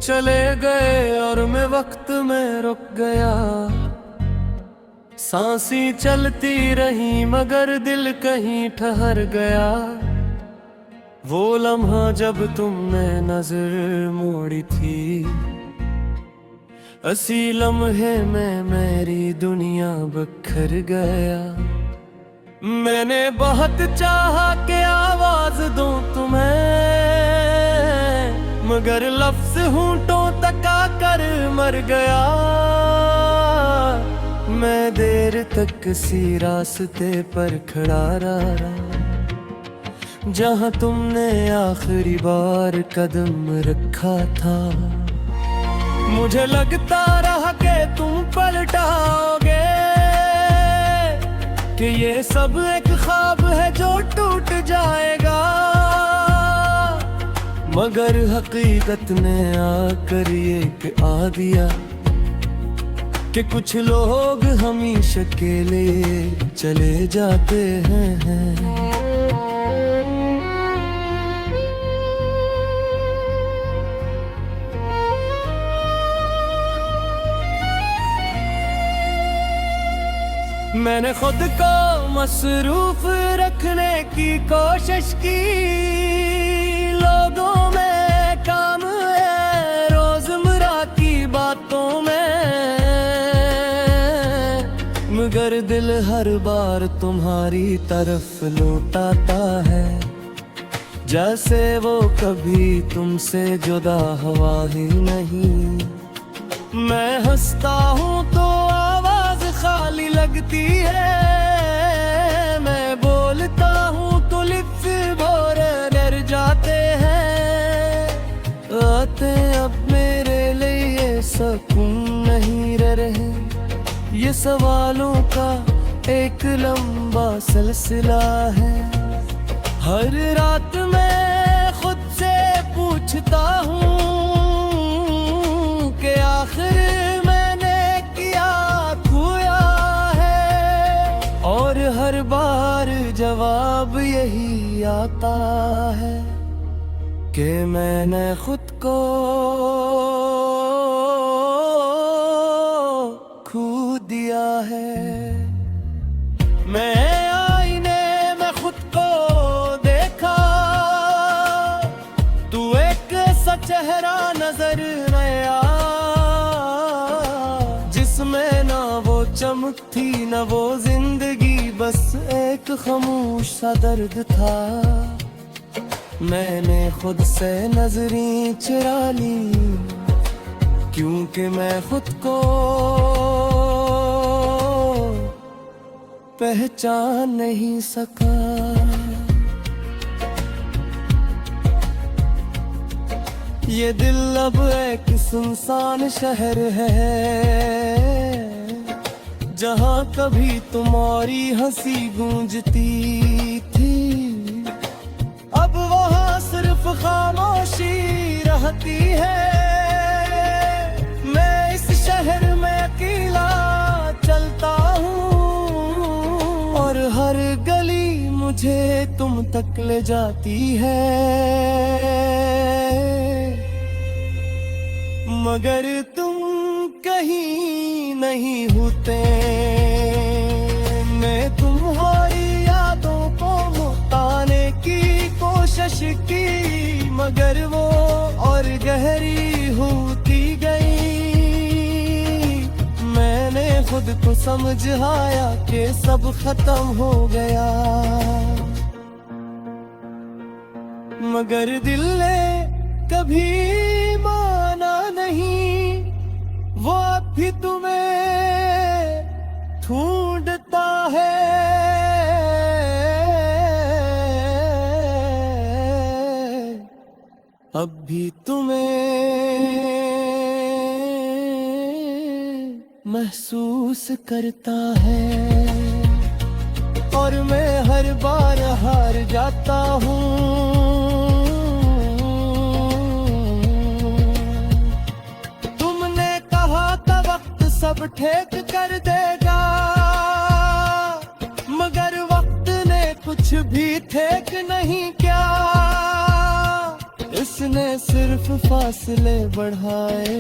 चले गए और मैं वक्त में रुक गया। सांसी चलती रही मगर दिल कहीं ठहर गया। वो लम्हा जब तुमने नजर मोड़ी थी, असी लम्हे में मेरी दुनिया बिखर गया। मैंने बहुत चाहा कि आवाज दूं तुम्हें, मगर लफ्ज होंठों तक आकर मर गया। मैं देर तक किसी रास्ते पर खड़ा रहा, जहां तुमने आखिरी बार कदम रखा था। मुझे लगता रहा कि तुम पलटाओगे, कि ये सब एक ख्वाब है जो टूट जाएगा। मगर हकीकत ने आकर ये आ दिया कि कुछ लोग हमेशा के लिए चले जाते हैं। मैंने खुद को मसरूफ रखने की कोशिश की, लोगों में, काम है, रोजमर्रा की बातों में। मगर दिल हर बार तुम्हारी तरफ लौटाता है, जैसे वो कभी तुमसे जुदा हुआ ही नहीं। मैं हंसता हूँ तो आवाज खाली लगती है, मैं बोलता हूँ तो लिप्स भोरे डर जाते हैं। आते अब मेरे लिए सुकून नहीं रहे, ये सवालों का एक लंबा सिलसिला है। हर रात मैं खुद से पूछता हूँ कि आखिर मैंने क्या खोया है, और हर बार जवाब यही आता है कि मैंने खुद को खो दिया है। मैं आईने में खुद को देखा, तू एक सा चेहरा नजर आया, जिसमें ना वो चमक थी ना वो जिंदगी, बस एक खामोश सा दर्द था। मैंने खुद से नजरें चुरा ली, क्योंकि मैं खुद को पहचान नहीं सका। ये दिल अब एक सुनसान शहर है, जहां कभी तुम्हारी हंसी गूंजती थी। अब वहां सिर्फ खामोशी रहती है। मैं इस शहर में अकेला चलता हूँ, और हर गली मुझे तुम तक ले जाती है। मगर तुम कहीं नहीं होते। मैं तुम्हारी यादों को मिटाने की कोशिश की, मगर वो और गहरी होती गई। मैंने खुद को समझाया कि सब खत्म हो गया, मगर दिल ने कभी माना नहीं। वो अब भी तुम्हें ढूंढता है, अब भी तुम्हें महसूस करता है। और मैं हर बार हार जाता हूँ। सब ठेक कर देगा, मगर वक्त ने कुछ भी ठेक नहीं किया। इस उसने सिर्फ फासले बढ़ाए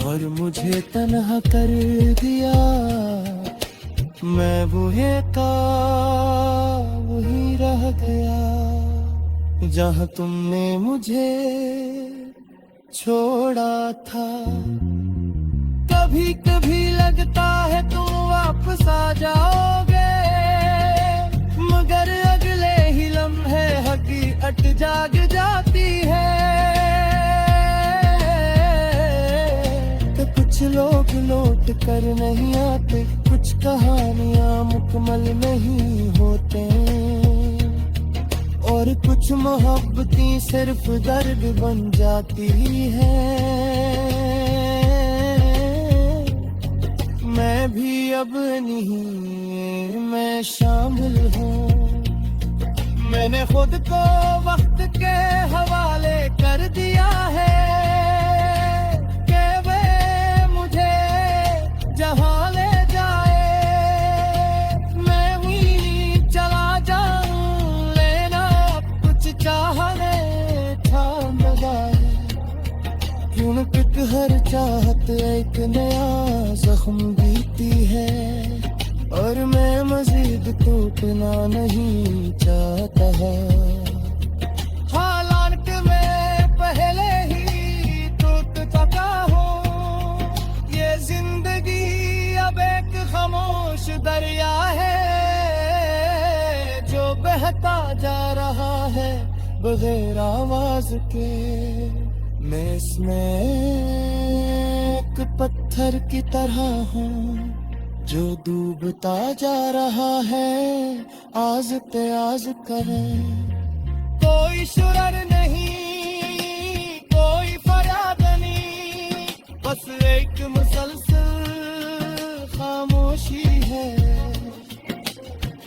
और मुझे तन्हा कर दिया। मैं बूहे का वही रह गया जहाँ तुमने मुझे छोड़ा था। कभी कभी लगता है तुम वापस आ जाओगे, मगर अगले ही लम्हे हकीकत जाग जाती है। तो कुछ लोग लौट कर नहीं आते, कुछ कहानियां मुकम्मल नहीं होते, और कुछ मोहब्बतें सिर्फ दर्द बन जाती है। मैं भी अब नहीं मैं शामिल हूँ। मैंने खुद को वक्त के हवाले कर दिया है कि वे मुझे जहाँ ले जाए मैं भी चला जाऊं, लेना कुछ चाहने ठान लगाए। क्योंकि हर चाहत एक नया जख्म बीती है, और मैं मजीद टूटना नहीं चाहता। हालांकि मैं पहले ही टूट चुका हूँ। ये जिंदगी अब एक खामोश दरिया है जो बहता जा रहा है बगैर आवाज के। मैं इसमें एक पत्थर की तरह हूँ जो डूबता जा रहा है आज पे आज करे। कोई शुरर नहीं, कोई फरियाद नहीं, बस एक मुसलसल खामोशी है।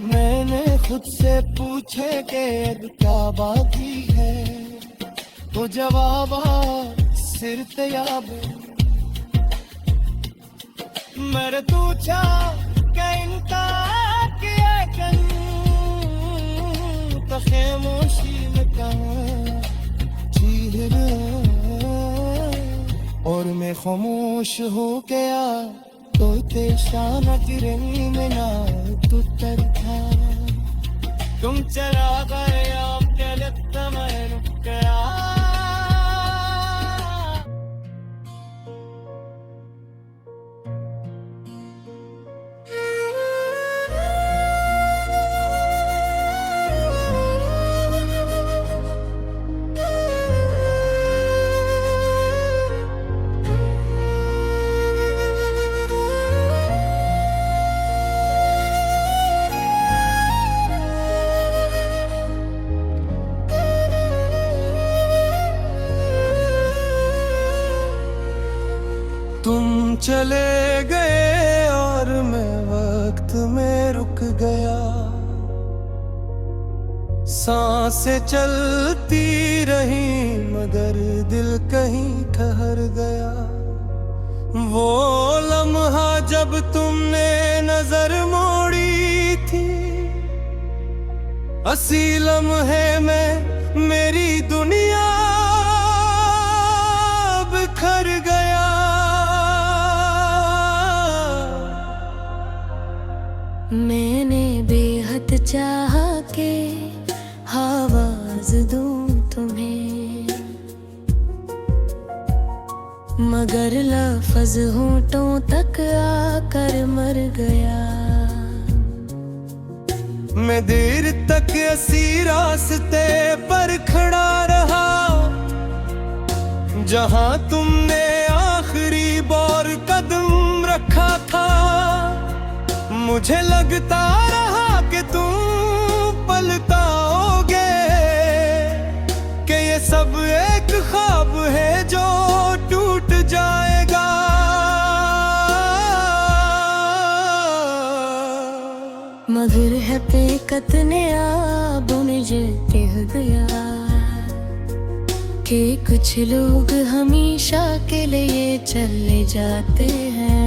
मैंने खुद से पूछे कि अब क्या बाकी है, तो जवाब सिर तैयाब मर तू चा कहता किया कन तो खामोशी में कहाँ चीर, और मैं खामोश हो गया तो तेशाना गिरे में ना तू तरखा। तुम चला गए अब चलता मैं रुक गया। तुम चले गए और मैं वक्त में रुक गया। सांसें चलती रही मगर दिल कहीं ठहर गया। वो लम्हा जब तुमने नजर मोड़ी थी, असी लम्हे में मेरी दुनिया बिखर गया। मैंने बेहद चाहा के आवाज दूं तुम्हें, मगर लफ्ज़ होंठों तक आकर मर गया। मैं देर तक इसी रास्ते पर खड़ा रहा जहां तुमने आखिरी बार कदम रखा था। मुझे लगता रहा कि तुम पलटाओगे, कि ये सब एक ख्वाब है जो टूट जाएगा। मगर हकीकत ने अब मुझे कह दिया कि कुछ लोग हमेशा के लिए चले जाते हैं।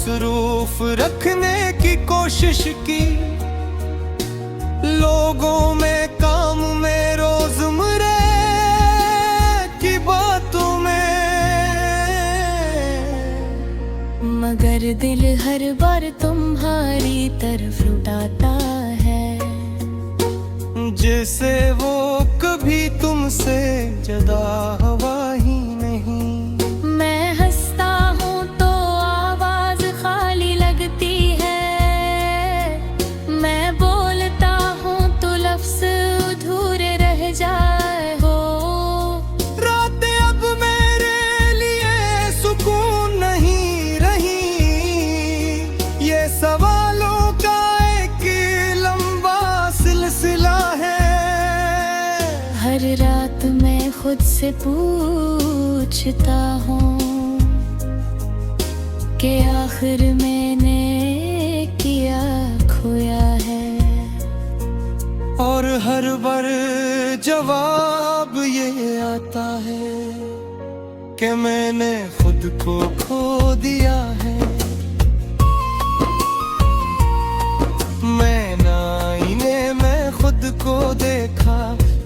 मसरूफ रखने की कोशिश की, लोगों में, काम में, रोजमर्रा की बातों में, मगर दिल हर बार तुम्हारी तरफ लौटाता है, जैसे वो कभी तुमसे जुदा हुआ ही नहीं। मैं हंसता हूँ तो आवाज खाली लगती है, मैं बोलता हूँ तो लफ्ज अधूरे रह जाए हो। रातें अब मेरे लिए सुकून नहीं रही, ये सवालों का एक लंबा सिलसिला है। हर रात मैं खुद से पूछता हूँ कि आखिर मैंने किया खोया है, और हर बार जवाब ये आता है कि मैंने खुद को खो दिया है। मैंने आईने में खुद को देखा,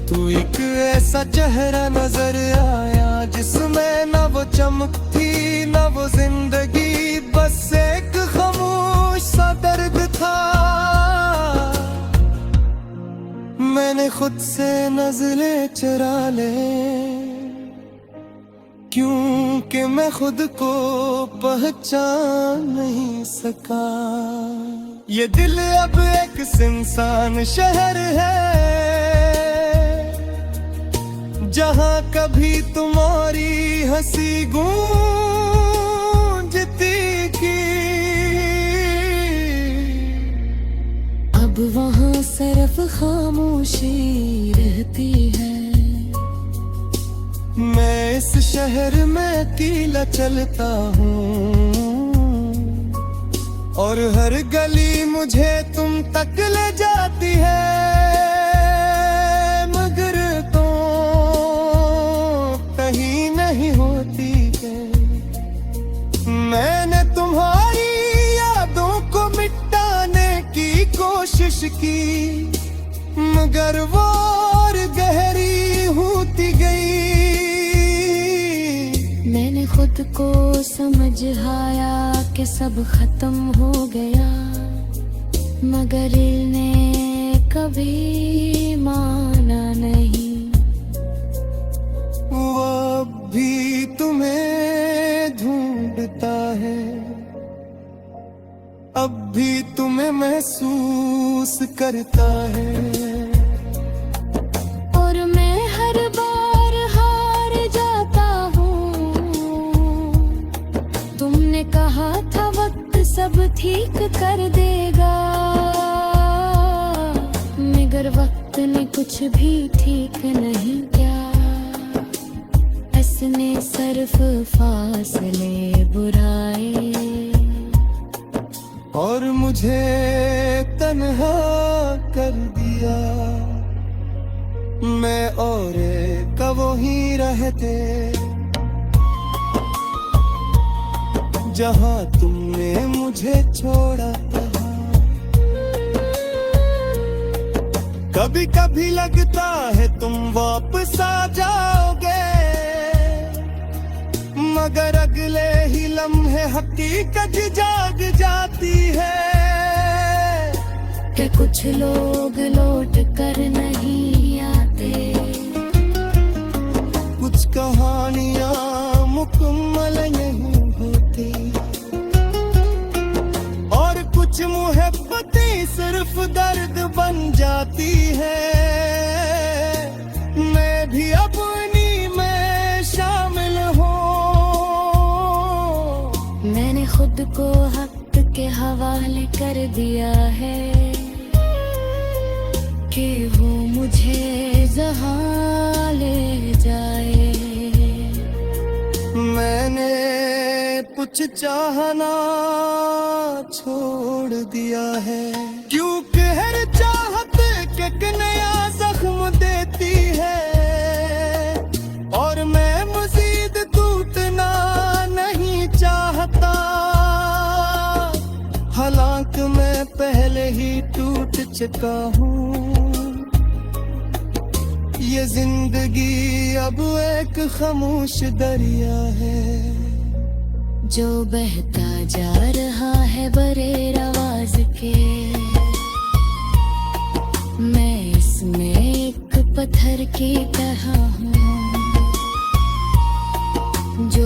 तू एक ऐसा चेहरा नजर आया जिसमें न वो चमक थी न वो जिंदगी, बस एक खामोश सा दर्द था। मैंने खुद से नजरें चुरा ले, क्योंकि मैं खुद को पहचान नहीं सका। ये दिल अब एक सुनसान शहर है, जहाँ कभी तुम्हारी हंसी गूंजती की, अब वहाँ सिर्फ खामोशी रहती है। मैं इस शहर में अकेला चलता हूँ, और हर गली मुझे तुम तक ले जाती है, मगर कहीं नहीं होती है। मैंने तुम्हारी यादों को मिटाने की कोशिश की, मगर वो और गहरी होती गई। मैंने खुद को समझाया कि सब खत्म हो गया, मगर दिल ने कभी माना नहीं। वो अब भी तुम्हें ढूंढता है, अब भी तुम्हें महसूस करता है, और मैं हर बार हार जाता हूँ। तुमने कहा था वक्त सब ठीक कर देगा, मगर वक्त ने कुछ भी ठीक नहीं किया। इसने सिर्फ फासले बुराए, और मुझे तन्हा कर दिया। मैं और कब ही रहते, जहाँ तुमने मुझे छोड़ा था। कभी कभी लगता है तुम वापस आ जाओगे, मगर अगले ही लम्हे हकीकत जाग जाती है कि कुछ लोग लौट कर नहीं आते, कुछ कहानियां मुकम्मल नहीं होती, और कुछ मोहब्बतें सिर्फ दर्द बन जाती है। मैं भी अपनी में शामिल हूँ। मैंने खुद को हक के हवाले कर दिया है कि वो मुझे जहाँ ले जाए। मैंने कुछ चाहना छोड़ दिया है, क्योंकि हर चाहत के नया जख्म देती है, और मैं मजीद टूटना नहीं चाहता। बीत चुका हूँ। ये जिंदगी अब एक खामोश दरिया है जो बहता जा रहा है बरेर आवाज के। मैं इसमें एक पत्थर की तरह हूँ जो